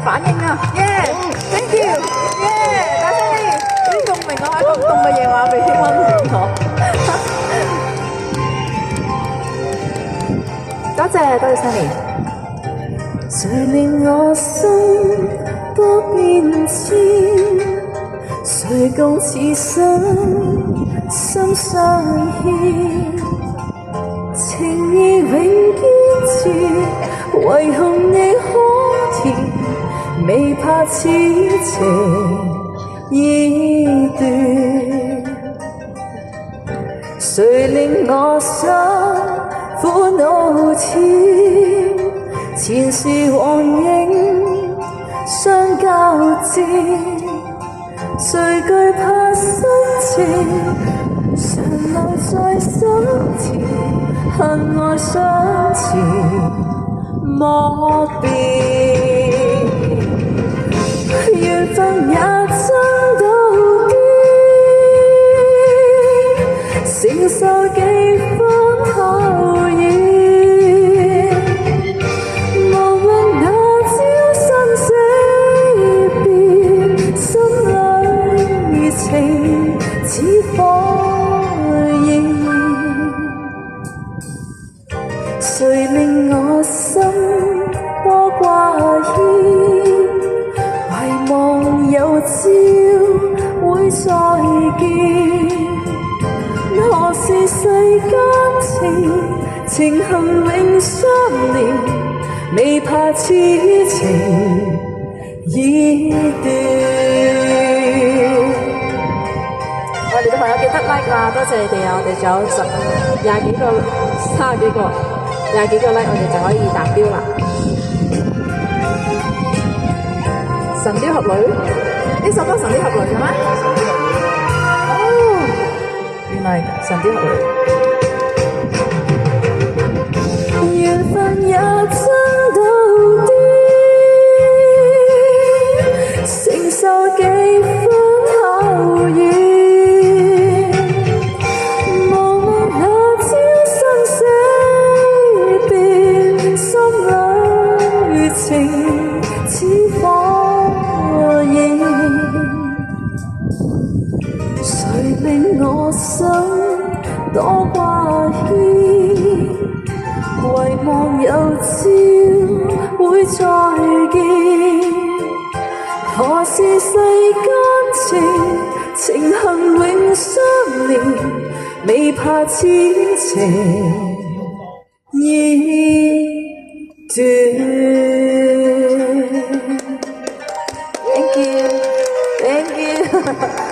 反應啊，yeah，thank you，yeah，大聲啲，啲共鳴我喺咁凍嘅夜晚被溫暖咗，多謝 Sunny。誰令我心多變遷？誰共此生心相牽？情意永堅持，唯恐你可甜，未怕此情已斷。誰令我想苦惱纏？前世往影相交織，誰懼怕心情常留在心田，恨愛相纏莫辨，緣分也真到底，承受幾番考驗。似火焰，誰令我心多掛牽？遺忘有朝會再見，何時世間情恨永相連，未怕此情已斷。我哋嘅朋友記得 like 啦，多謝你哋啊！我哋仲有20幾個、30幾個、20幾個 like， 我哋就可以達標啦。神雕俠侶呢首歌《神雕俠侶》係咩？哦，原來神雕俠侶。緣分也真到底，承受幾番考驗。情似火焰，誰令我心多掛牽？遺忘有朝會再見，何時世間情恨永相連，未怕此情已斷。Thank you.